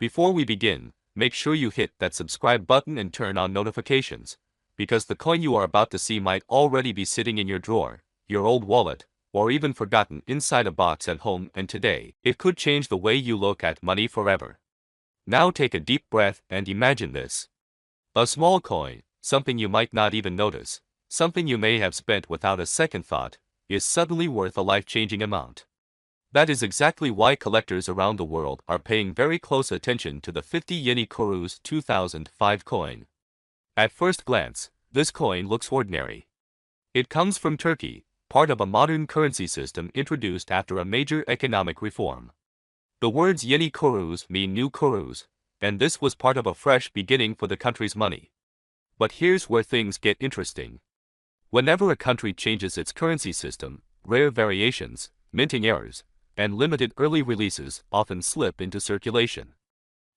Before we begin, make sure you hit that subscribe button and turn on notifications, because the coin you are about to see might already be sitting in your drawer, your old wallet, or even forgotten inside a box at home, and today, it could change the way you look at money forever. Now take a deep breath and imagine this. A small coin, something you might not even notice, something you may have spent without a second thought, is suddenly worth a life-changing amount. That is exactly why collectors around the world are paying very close attention to the 50 Yeni Kuruş 2005 coin. At first glance, this coin looks ordinary. It comes from Turkey, part of a modern currency system introduced after a major economic reform. The words Yeni Kuruş mean new kuruş, and this was part of a fresh beginning for the country's money. But here's where things get interesting. Whenever a country changes its currency system, rare variations, minting errors, and limited early releases often slip into circulation.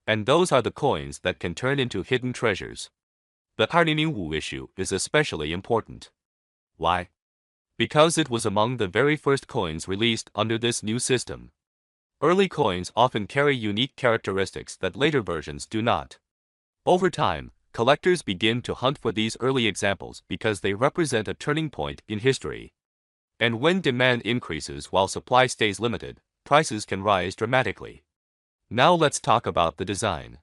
And those are the coins that can turn into hidden treasures. The 2005 issue is especially important. Why? Because it was among the very first coins released under this new system. Early coins often carry unique characteristics that later versions do not. Over time, collectors begin to hunt for these early examples because they represent a turning point in history. And when demand increases while supply stays limited, prices can rise dramatically. Now let's talk about the design.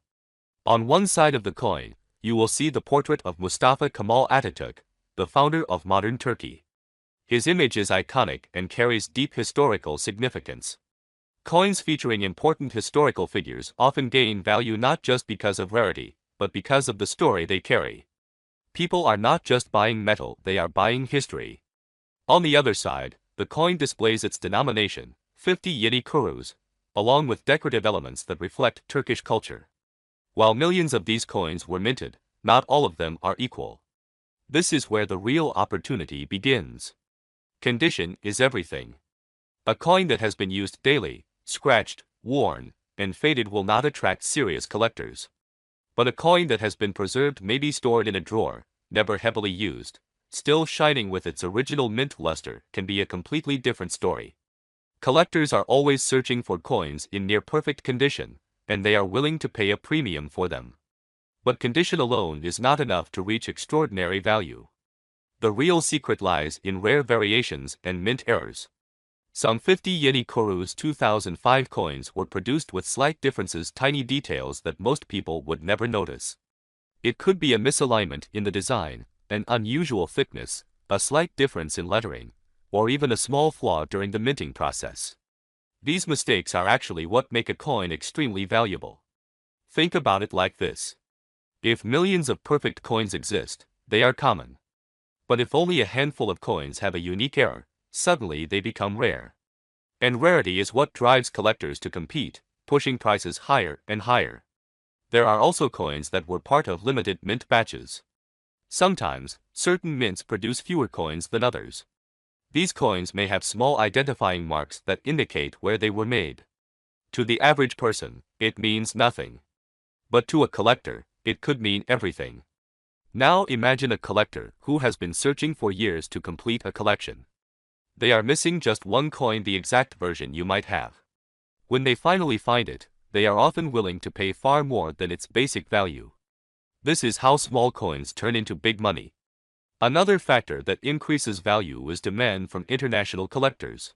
On one side of the coin, you will see the portrait of Mustafa Kemal Atatürk, the founder of modern Turkey. His image is iconic and carries deep historical significance. Coins featuring important historical figures often gain value not just because of rarity, but because of the story they carry. People are not just buying metal, they are buying history. On the other side, the coin displays its denomination, 50 Yeni Kuruş, along with decorative elements that reflect Turkish culture. While millions of these coins were minted, not all of them are equal. This is where the real opportunity begins. Condition is everything. A coin that has been used daily, scratched, worn, and faded will not attract serious collectors. But a coin that has been preserved, maybe stored in a drawer, never heavily used, still shining with its original mint luster, can be a completely different story. Collectors are always searching for coins in near-perfect condition, and they are willing to pay a premium for them. But condition alone is not enough to reach extraordinary value. The real secret lies in rare variations and mint errors. Some 50 Yeni Kuruş 2005 coins were produced with slight differences, tiny details that most people would never notice. It could be a misalignment in the design, an unusual thickness, a slight difference in lettering, or even a small flaw during the minting process. These mistakes are actually what make a coin extremely valuable. Think about it like this. If millions of perfect coins exist, they are common. But if only a handful of coins have a unique error, suddenly they become rare. And rarity is what drives collectors to compete, pushing prices higher and higher. There are also coins that were part of limited mint batches. Sometimes, certain mints produce fewer coins than others. These coins may have small identifying marks that indicate where they were made. To the average person, it means nothing. But to a collector, it could mean everything. Now imagine a collector who has been searching for years to complete a collection. They are missing just one coin, the exact version you might have. When they finally find it, they are often willing to pay far more than its basic value. This is how small coins turn into big money. Another factor that increases value is demand from international collectors.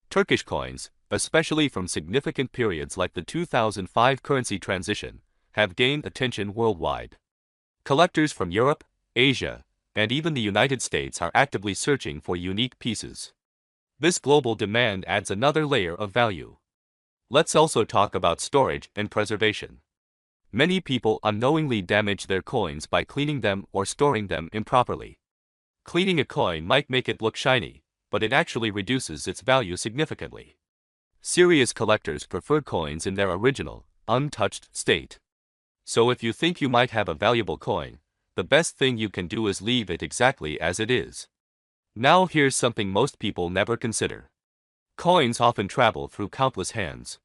Turkish coins, especially from significant periods like the 2005 currency transition, have gained attention worldwide. Collectors from Europe, Asia, and even the United States are actively searching for unique pieces. This global demand adds another layer of value. Let's also talk about storage and preservation. Many people unknowingly damage their coins by cleaning them or storing them improperly. Cleaning a coin might make it look shiny, but it actually reduces its value significantly. Serious collectors prefer coins in their original, untouched state. So if you think you might have a valuable coin, the best thing you can do is leave it exactly as it is. Now here's something most people never consider. Coins often travel through countless hands.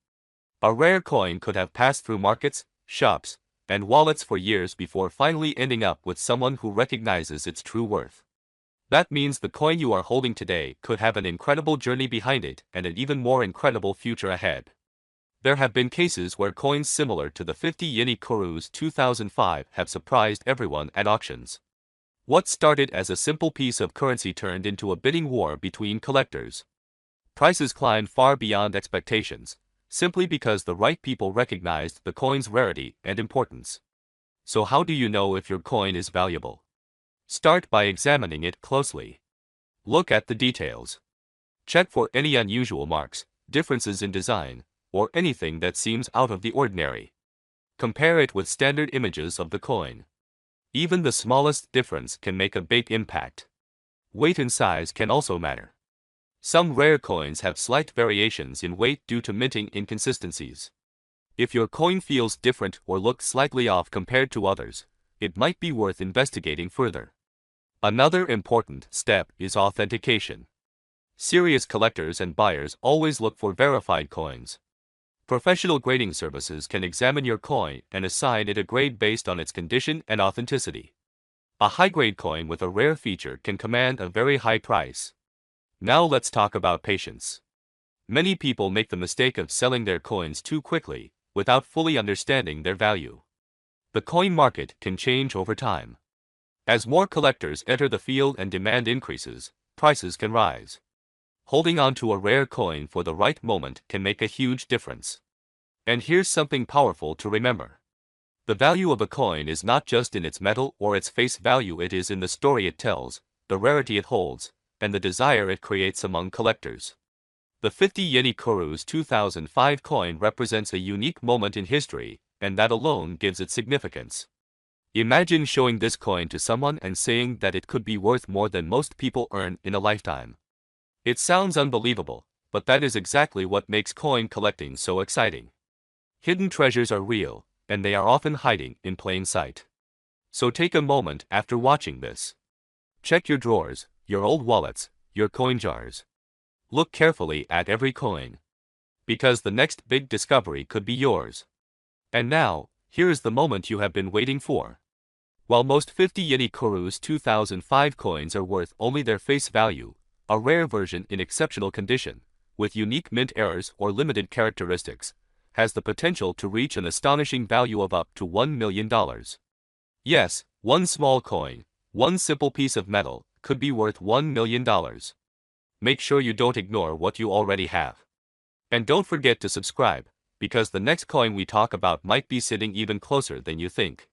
A rare coin could have passed through markets, shops, and wallets for years before finally ending up with someone who recognizes its true worth. That means the coin you are holding today could have an incredible journey behind it and an even more incredible future ahead. There have been cases where coins similar to the 50 Yeni Kuruş 2005 have surprised everyone at auctions. What started as a simple piece of currency turned into a bidding war between collectors. Prices climbed far beyond expectations, simply because the right people recognized the coin's rarity and importance. So how do you know if your coin is valuable? Start by examining it closely. Look at the details. Check for any unusual marks, differences in design, or anything that seems out of the ordinary. Compare it with standard images of the coin. Even the smallest difference can make a big impact. Weight and size can also matter. Some rare coins have slight variations in weight due to minting inconsistencies. If your coin feels different or looks slightly off compared to others, it might be worth investigating further. Another important step is authentication. Serious collectors and buyers always look for verified coins. Professional grading services can examine your coin and assign it a grade based on its condition and authenticity. A high-grade coin with a rare feature can command a very high price. Now let's talk about patience. Many people make the mistake of selling their coins too quickly, without fully understanding their value. The coin market can change over time. As more collectors enter the field and demand increases, prices can rise. Holding on to a rare coin for the right moment can make a huge difference. And here's something powerful to remember. The value of a coin is not just in its metal or its face value, it is in the story it tells, the rarity it holds, and the desire it creates among collectors. The 50 Yeni Kuruş 2005 coin represents a unique moment in history, and that alone gives it significance. Imagine showing this coin to someone and saying that it could be worth more than most people earn in a lifetime. It sounds unbelievable, but that is exactly what makes coin collecting so exciting. Hidden treasures are real, and they are often hiding in plain sight. So take a moment after watching this. Check your drawers, your old wallets, your coin jars. Look carefully at every coin. Because the next big discovery could be yours. And now, here is the moment you have been waiting for. While most 50 Yeni Kuruş 2005 coins are worth only their face value, a rare version in exceptional condition, with unique mint errors or limited characteristics, has the potential to reach an astonishing value of up to $1 million. Yes, one small coin, one simple piece of metal, could be worth $1 million. Make sure you don't ignore what you already have. And don't forget to subscribe, because the next coin we talk about might be sitting even closer than you think.